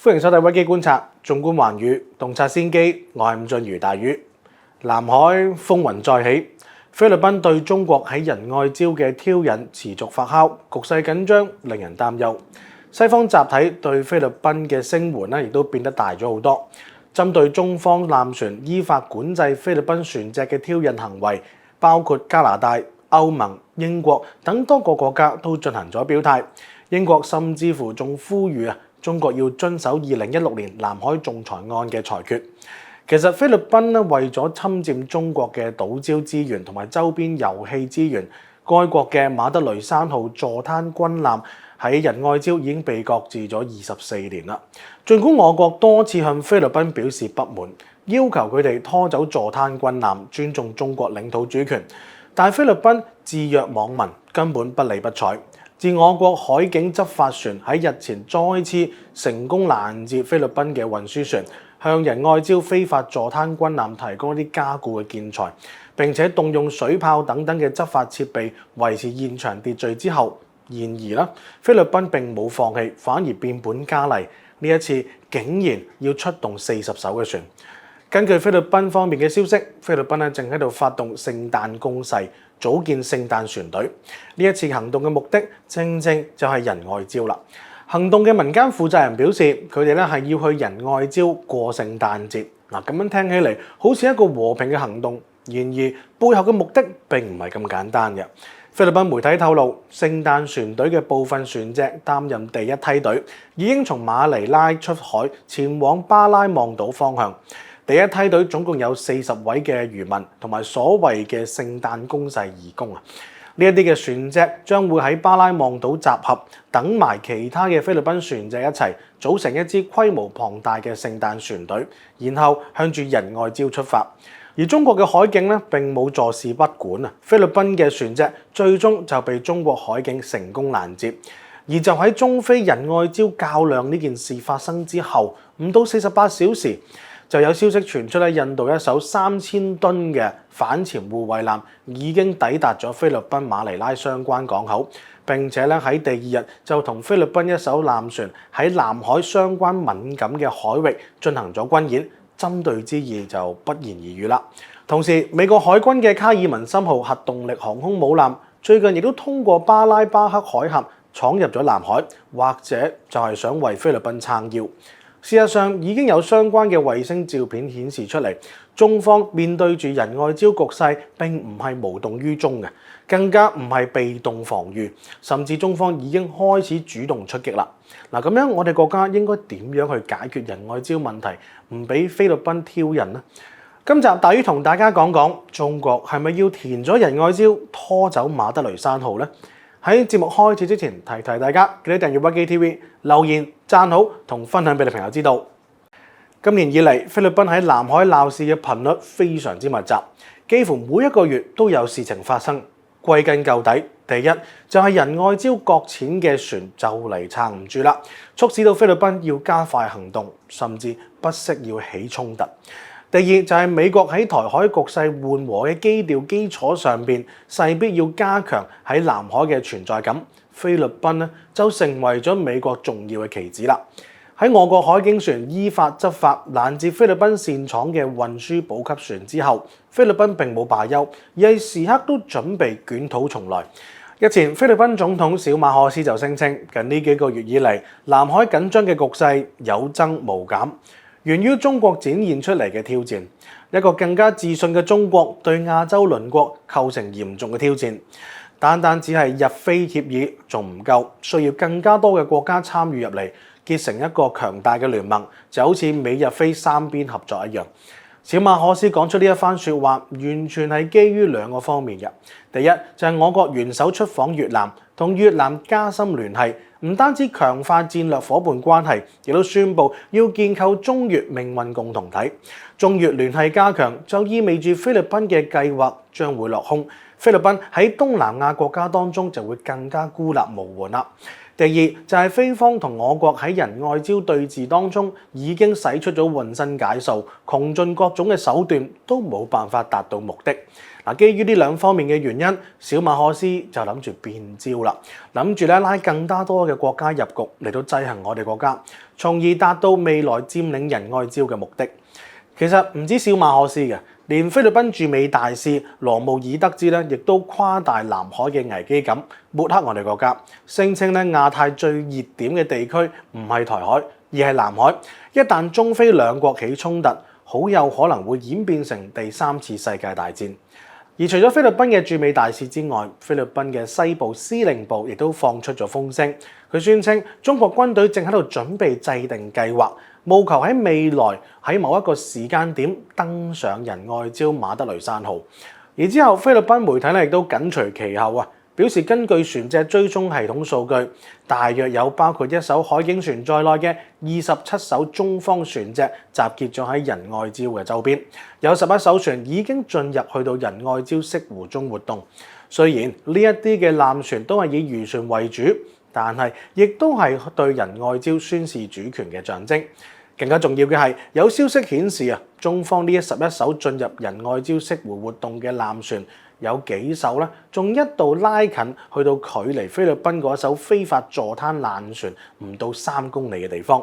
歡迎收睇《危機觀察》，縱觀環宇，洞察先機。我係伍俊瑜大魚。南海風雲再起，菲律賓對中國喺仁愛礁嘅挑釁持續發酵，局勢緊張，令人擔憂。西方集體對菲律賓嘅聲援咧，亦都變得大咗好多。針對中方艦船依法管制菲律賓船隻嘅挑釁行為，包括加拿大、歐盟、英國等多個國家都進行咗表態。英國甚至乎仲呼籲中國要遵守2016年南海仲裁案嘅裁決。其實菲律賓咧為咗侵佔中國嘅島礁資源同埋周邊油氣資源，該國嘅馬德雷山號坐灘軍艦喺仁愛礁已經被擱置咗24年啦。儘管我國多次向菲律賓表示不滿，要求佢哋拖走坐灘軍艦，尊重中國領土主權，但菲律賓置若罔聞，根本不理不睬。自我國海警執法船喺日前再次成功攔截菲律賓嘅運輸船，向仁愛礁非法坐灘軍艦提供一啲加固嘅建材，並且動用水炮等等嘅執法設備維持現場秩序之後，然而菲律賓並冇放棄，反而變本加厲，呢一次竟然要出動40艘嘅船。根據菲律賓方面嘅消息，菲律賓正喺度發動聖誕攻勢，組建聖誕船隊。呢一次行動嘅目的，正正就係仁愛礁啦。行動嘅民間負責人表示，佢哋係要去仁愛礁過聖誕節。嗱，咁樣聽起嚟好似一個和平嘅行動，然而背後嘅目的並唔係咁簡單嘅。菲律賓媒體透露，聖誕船隊嘅部分船隻擔任第一梯隊，已經從馬尼拉出海前往巴拉望島方向。第一梯隊總共有40位嘅漁民同埋所謂嘅聖誕攻勢義工啊！呢一啲嘅船隻將會喺巴拉望島集合，等埋其他嘅菲律賓船隻一齊組成一支規模龐大嘅聖誕船隊，然後向住仁愛礁出發。而中國嘅海警並冇坐視不管啊！菲律賓嘅船隻最終就被中國海警成功攔截。而就喺中菲仁愛礁較量呢件事發生之後，唔到48小時，就有消息傳出印度一艘3000噸嘅反潛護衛艦已經抵達咗菲律賓馬尼拉相關港口，並且喺第二日就同菲律賓一艘艦船喺南海相關敏感嘅海域進行咗軍演，針對之意就不言而喻啦。同時，美國海軍嘅卡爾文森號核動力航空母艦最近亦都通過巴拉巴克海峽闖入咗南海，或者就係想為菲律賓撐腰。事實上已經有相關嘅衛星照片顯示出嚟，中方面對住仁愛礁局勢並唔係無動於衷嘅，更加唔係被動防禦，甚至中方已經開始主動出擊啦。嗱，咁樣我哋國家應該點樣去解決仁愛礁問題，唔俾菲律賓挑釁呢？今集大魚同大家講講，中國係咪要填咗仁愛礁，拖走馬德雷山號呢？喺節目開始之前，提提大家記得訂閱屈機 TV、留言、讚好同分享俾你朋友知道。今年以嚟，菲律賓喺南海鬧事嘅頻率非常之密集，幾乎每一個月都有事情發生。歸根究底，第一就係仁愛礁擱淺嘅船就嚟撐唔住啦，促使到菲律賓要加快行動，甚至不惜要起衝突。第二就係美國喺台海局勢緩和嘅基調基礎上邊，勢必要加強喺南海嘅存在感。菲律賓就成為咗美國重要嘅棋子啦。喺我國海警船依法執法攔截菲律賓擅闖嘅運輸補給船之後，菲律賓並冇罷休，而係時刻都準備捲土重來。日前，菲律賓總統小馬可斯就聲稱，近呢幾個月以嚟，南海緊張嘅局勢有增無減，源於中國展現出嚟嘅挑戰。一個更加自信嘅中國對亞洲鄰國構成嚴重嘅挑戰。單單只係日菲協議仲唔夠，需要更加多嘅國家參與入嚟，結成一個強大嘅聯盟，就好似美日菲三邊合作一樣。小馬可斯講出呢一番説話，完全係基於兩個方面嘅。第一就係我國元首出訪越南，同越南加深聯繫，唔單止強化戰略伙伴關係，亦都宣布要建構中越命運共同體。中越聯繫加強，就意味住菲律賓嘅計劃將會落空，菲律賓喺東南亞國家當中就會更加孤立無援啦。第二就係菲方同我國喺仁愛礁對峙當中已經使出咗渾身解數，窮盡各種嘅手段都冇辦法達到目的。基於呢兩方面嘅原因，小馬可斯就諗住變招啦，諗住拉更加多嘅國家入局嚟到制衡我哋國家，從而達到未來佔領仁愛礁嘅目的。其實唔止小馬可斯嘅，連菲律賓駐美大使羅姆爾德茲咧，亦都誇大南海嘅危機感，抹黑我哋國家，聲稱咧亞太最熱點嘅地區唔係台海，而係南海。一旦中菲兩國起衝突，好有可能會演變成第三次世界大戰。而除咗菲律賓嘅駐美大使之外，菲律賓嘅西部司令部亦都放出咗風聲，佢宣稱中國軍隊正喺度準備制定計劃，務求喺未來喺某一個時間點登上仁愛礁馬德雷山號。而之後菲律賓媒體咧亦都緊隨其後啊，表示根據船隻追蹤系統數據，大約有包括一艘海警船在內嘅27艘中方船隻集結咗喺仁愛礁嘅周邊，有11艘船已經進入去到仁愛礁潟湖中活動。雖然呢一啲嘅艦船都係以漁船為主，但係亦都係對仁愛礁宣示主權嘅象徵。更加重要嘅係，有消息顯示啊，中方呢11艘進入仁愛礁潟湖活動嘅艦船，有幾艘咧，仲一度拉近去到距離菲律賓嗰艘非法坐灘爛船唔到3公里嘅地方。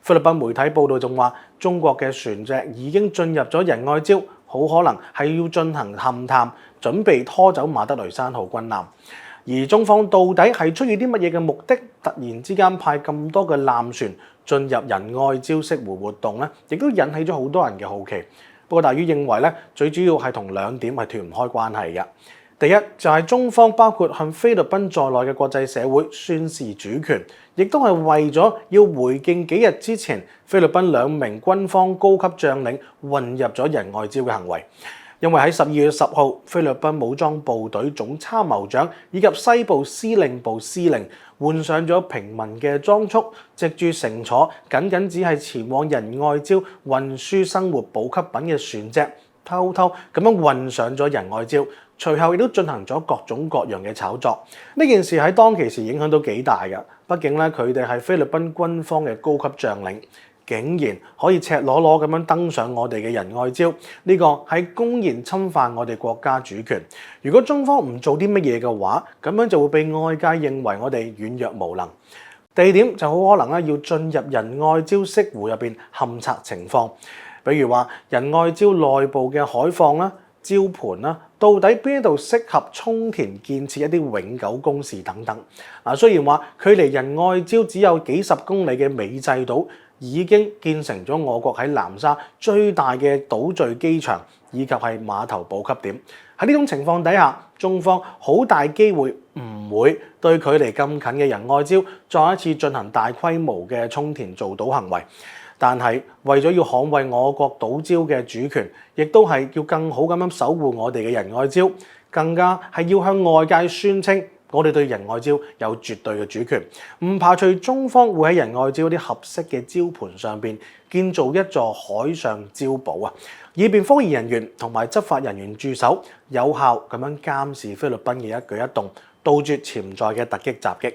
菲律賓媒體報道仲話，中國嘅船隻已經進入咗仁愛礁，好可能係要進行勘探，準備拖走馬德雷山號軍艦。而中方到底係出於啲乜嘢嘅目的，突然之間派咁多嘅艦船進入仁愛礁潟湖活動咧，亦都引起咗好多人嘅好奇。不過大於認為咧，最主要係同兩點係脫唔開關係嘅。第一就係中方包括向菲律賓在內嘅國際社會宣示主權，亦都係為咗要回敬幾日之前菲律賓2名軍方高級將領混入咗仁愛礁嘅行為。因為喺12月10號，菲律賓武裝部隊總參謀長以及西部司令部司令換上咗平民嘅裝束，藉住乘坐僅只係前往仁愛礁運輸生活補給品嘅船隻，偷偷咁樣運上咗仁愛礁，隨後亦都進行咗各種各樣嘅炒作。呢件事喺當其時影響都幾大嘅，畢竟咧佢哋係菲律賓軍方嘅高級將領，竟然可以赤裸裸咁樣登上我哋嘅仁愛礁，呢個係公然侵犯我哋國家主權。如果中方唔做啲乜嘢嘅話，咁樣就會被外界認為我哋軟弱無能。第二點就好可能咧要進入仁愛礁潟湖入邊勘測情況，比如話仁愛礁內部嘅海況啦、礁盤啦，到底邊度適合充填建設一啲永久工事等等。雖然話距離仁愛礁只有幾十公里嘅美濟島已經建成咗我國喺南沙最大嘅島嶼機場以及係碼頭補給點。喺呢種情況底下，中方好大機會唔會對距離咁近嘅仁愛礁再一次進行大規模嘅充填造島行為。但係為咗要捍衛我國島礁嘅主權，亦都係要更好咁樣守護我哋嘅仁愛礁，更加係要向外界宣稱我哋對仁愛礁有絕對嘅主權，唔排除中方會喺仁愛礁啲合適嘅礁盤上邊建造一座海上礁堡啊，以便科研人員同埋執法人員駐守，有效咁樣監視菲律賓嘅一舉一動，杜絕潛在嘅突擊襲擊。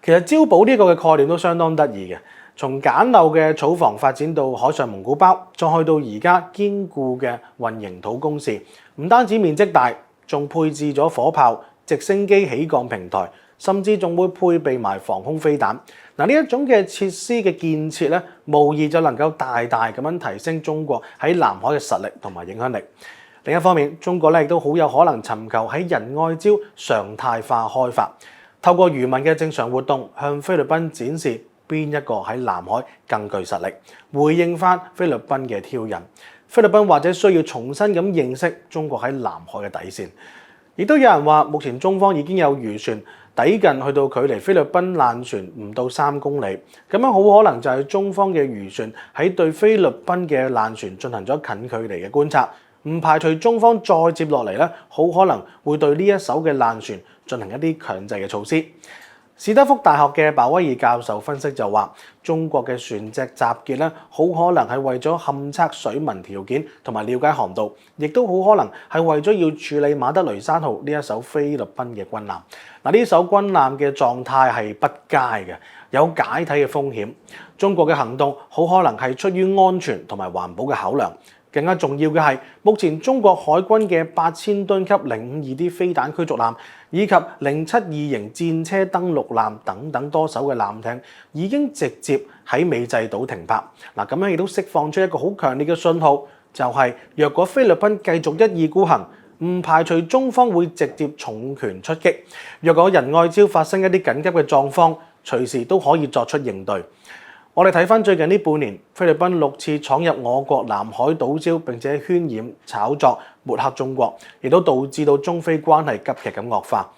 其實礁堡呢個嘅概念都相當得意嘅，從簡陋嘅草房發展到海上蒙古包，再去到而家堅固嘅混凝土工事，唔單止面積大，仲配置咗火炮、直升機起降平台，甚至仲會配備埋防空飛彈。呢一種嘅設施嘅建設咧，無疑就能夠大大咁樣提升中國喺南海嘅實力同埋影響力。另一方面，中國咧亦都好有可能尋求喺仁愛礁常態化開發，透過漁民嘅正常活動，向菲律賓展示邊一個喺南海更具實力，回應翻菲律賓嘅挑釁。菲律賓或者需要重新咁認識中國喺南海嘅底線。亦都有人話，目前中方已經有漁船抵近去到距離菲律賓爛船唔到3公里，咁樣好可能就係中方嘅漁船喺對菲律賓嘅爛船進行咗近距離嘅觀察，唔排除中方再接落嚟咧，好可能會對呢一艘嘅爛船進行一啲強制嘅措施。史德福大學嘅鮑威爾教授分析就話，中國嘅船隻集結咧，好可能係為咗勘測水文條件同埋了解航道，亦都好可能係為咗要處理馬德雷山號呢一艘菲律賓嘅軍艦。呢艘軍艦嘅狀態係不佳嘅，有解體嘅風險。中國嘅行動好可能係出於安全同埋環保嘅考量，更加重要嘅係，目前中國海軍嘅8000噸級052D 飛彈驅逐艦以及072型戰車登陸艦等等多艘嘅艦艇已經直接喺美濟島停泊。嗱，咁樣亦都釋放出一個好強烈嘅信號，就係若果菲律賓繼續一意孤行，唔排除中方會直接重拳出擊。若果仁愛礁發生一啲緊急嘅狀況，隨時都可以作出應對。我哋睇翻最近呢半年，菲律賓6次闖入我國南海島礁，並且渲染、炒作、抹黑中國，亦都導致到中菲關係急劇咁惡化。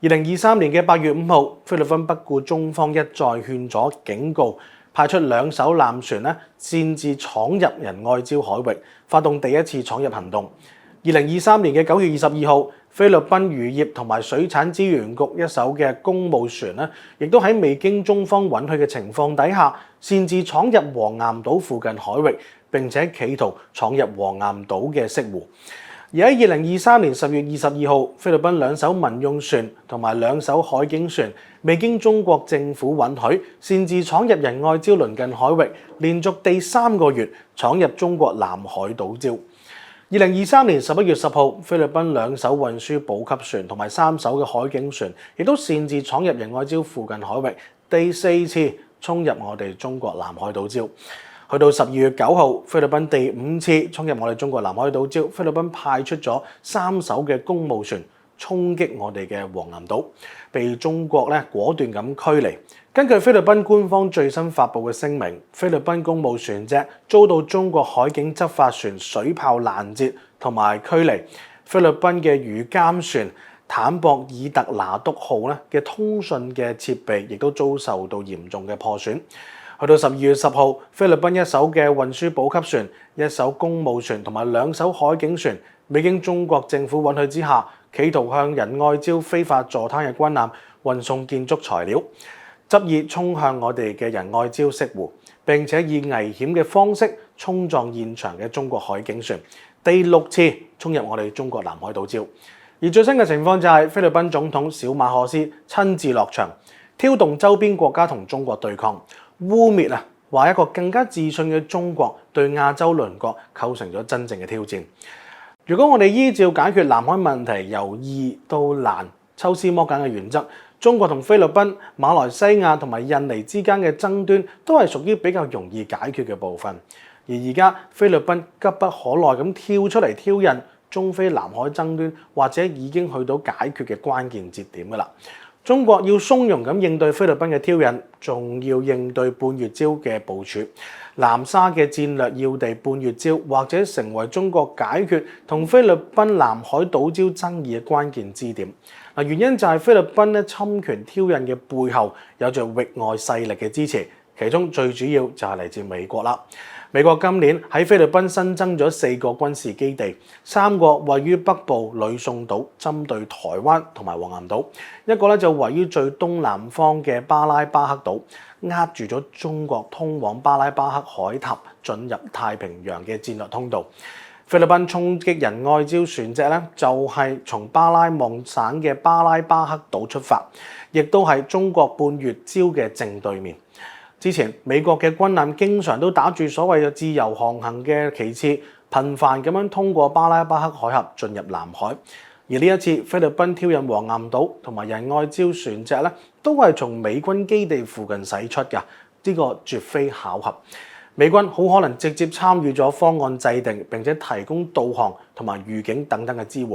2023年嘅8月5號，菲律賓不顧中方一再勸阻警告，派出2艘艦船擅自闖入仁愛礁海域，發動第一次闖入行動。2023年嘅9月22號，菲律賓漁業同埋水產資源局一艘嘅公務船亦都喺未經中方允許嘅情況底下，擅自闖入黃岩島附近海域，並且企圖闖入黃岩島嘅潟湖。而喺2023年10月22號，菲律賓2艘民用船同埋2艘海警船未經中國政府允許，擅自闖入仁愛礁鄰近海域，連續第3個月闖入中國南海島礁。2023年11月10號，菲律賓2艘運輸補給船同埋3艘嘅海警船，亦都擅自闖入仁愛礁附近海域，第4次衝入我哋中國南海島礁。去到12月9號，菲律賓第5次衝入我哋中國南海島礁，菲律賓派出咗3艘嘅公務船衝擊我哋嘅黃岩島，被中國果斷咁驅離。根據菲律賓官方最新發布嘅聲明，菲律賓公務船隻遭到中國海警執法船水炮攔截同埋驅離。菲律賓嘅漁監船坦博爾特拿督號嘅通訊嘅設備亦都遭受到嚴重嘅破損。去到12月10號，菲律賓一艘嘅運輸補給船、一艘公務船同埋2艘海警船，未經中國政府允許之下，企圖向仁愛礁非法坐灘嘅軍艦運送建築材料，執意衝向我哋嘅仁愛礁潟湖，並且以危險嘅方式衝撞現場嘅中國海警船，第6次衝入我哋中國南海島礁。而最新嘅情況就係菲律賓總統小馬可斯親自落場，挑動周邊國家同中國對抗，污蔑話一個更加自信嘅中國對亞洲鄰國構成咗真正嘅挑戰。如果我哋依照解決南海問題由易到難、抽絲剝繭嘅原則，中國同菲律賓、馬來西亞同埋印尼之間嘅爭端都係屬於比較容易解決嘅部分。而而家菲律賓急不可耐咁跳出嚟挑釁中菲南海爭端，或者已經去到解決嘅關鍵節點㗎啦。中國要從容咁應對菲律賓嘅挑釁，仲要應對半月礁嘅部署。南沙嘅戰略要地半月礁，或者成為中國解決同菲律賓南海島礁爭議嘅關鍵支點。原因就係菲律賓侵權挑釁嘅背後有着域外勢力嘅支持，其中最主要就係嚟自美國啦。美國今年喺菲律賓新增咗4個軍事基地，3個位於北部呂宋島，針對台灣同埋黃岩島；一個就位於最東南方嘅巴拉巴克島，扼住咗中國通往巴拉巴克海峽進入太平洋嘅戰略通道。菲律賓衝擊仁愛礁船隻就係從巴拉望省嘅巴拉巴克島出發，亦都係中國半月礁嘅正對面。之前美國嘅軍艦經常都打住所謂嘅自由航行嘅旗幟，頻繁咁樣通過巴拉巴克海峽進入南海。而呢一次菲律賓挑釁黃岩島同埋仁愛礁船隻都係從美軍基地附近駛出㗎，呢個絕非巧合。美軍好可能直接參與咗方案制定，並且提供導航同埋預警等等嘅支援。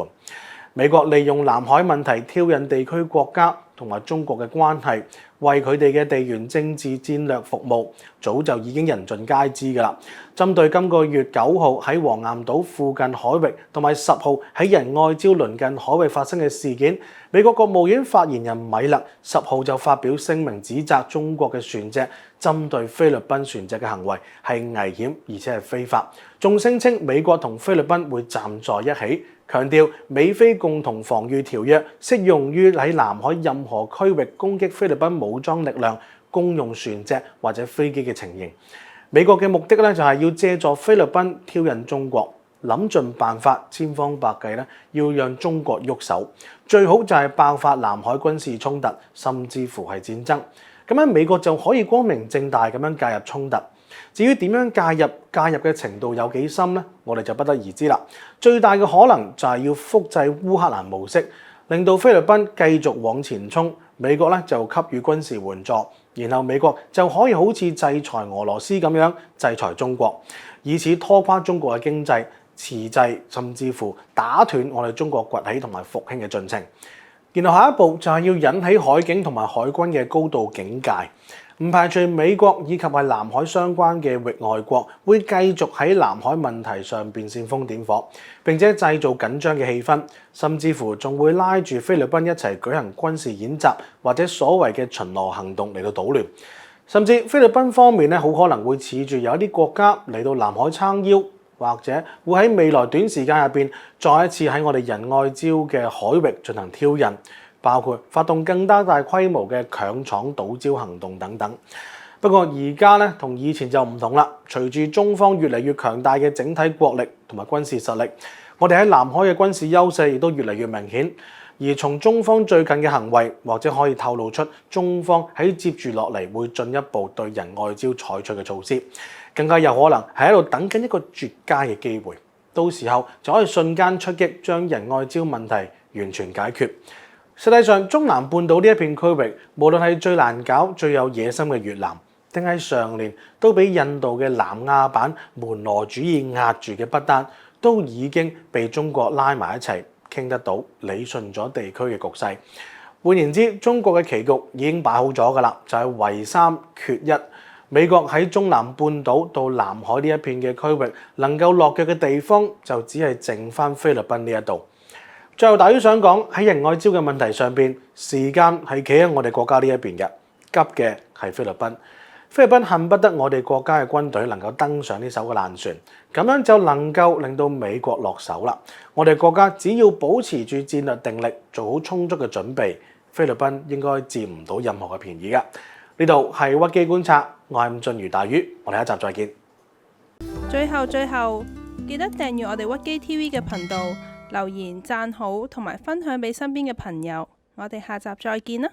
美國利用南海問題挑釁地區國家同埋中國嘅關係，為佢哋嘅地緣政治戰略服務，早就已經人盡皆知㗎啦。針對今個月9號喺黃岩島附近海域同埋10號喺仁愛礁鄰近海域發生嘅事件，美國國務院發言人米勒10號就發表聲明，指責中國嘅船隻針對菲律賓船隻嘅行為係危險而且係非法，仲聲稱美國同菲律賓會站在一起，強調美菲共同防禦條約適用於喺南海任何區域攻擊菲律賓武裝力量、公用船隻或者飛機嘅情形。美國嘅目的就係要借助菲律賓挑釁中國，諗盡辦法，千方百計要讓中國喐手，最好就係爆發南海軍事衝突，甚至乎係戰爭。咁樣美國就可以光明正大咁樣介入衝突。至於點樣介入嘅程度有幾深呢？我哋就不得而知啦。最大嘅可能就係要複製烏克蘭模式，令到菲律賓繼續往前衝，美國咧就給予軍事援助，然後美國就可以好似制裁俄羅斯咁樣制裁中國，以此拖垮中國嘅經濟，遲滯甚至乎打斷我哋中國崛起同埋復興嘅進程。然後下一步就係要引起海警同埋海軍嘅高度警戒，唔排除美國以及係南海相關嘅域外國會繼續喺南海問題上邊煽風點火，並且製造緊張嘅氣氛，甚至乎仲會拉住菲律賓一齊舉行軍事演習或者所謂嘅巡邏行動嚟到搗亂。甚至菲律賓方面咧，好可能會恃住有一啲國家嚟到南海撐腰，或者會喺未來短時間入邊再一次喺我哋仁愛礁嘅海域進行挑釁，包括發動更加大規模嘅強闖島礁行動等等。不過而家咧同以前就唔同啦，隨住中方越嚟越強大嘅整體國力同埋軍事實力，我哋喺南海嘅軍事優勢亦都越嚟越明顯。而從中方最近嘅行為，或者可以透露出中方喺接住落嚟會進一步對仁愛礁採取嘅措施，更加有可能係喺度等緊一個絕佳嘅機會，到時候就可以瞬間出擊，將仁愛礁問題完全解決。實際上，中南半島呢一片區域，無論係最難搞、最有野心嘅越南，定係常年都俾印度嘅南亞版門羅主義壓住嘅不丹，都已經被中國拉埋一齊。傾得到，理順咗地區嘅局勢。換言之，中國嘅棋局已經擺好咗㗎啦，就係唯三缺一。美國喺中南半島到南海呢一片嘅區域，能夠落腳嘅地方就只係剩翻菲律賓呢一度。最後，大於想講喺仁愛礁嘅問題上邊，時間係企喺我哋國家呢一邊嘅，急嘅係菲律賓。菲律賓恨不得我哋國家嘅軍隊能夠登上呢艘嘅爛船，咁樣就能夠令到美國落手啦。我哋國家只要保持住戰略定力，做好充足嘅準備，菲律賓應該佔唔到任何嘅便宜㗎。呢度係屈機觀察，我係伍俊瑜大魚，我哋下一集再見。最後，記得訂閱我哋屈機 TV 嘅頻道，留言讚好同埋分享俾身邊嘅朋友。我哋下集再見啦！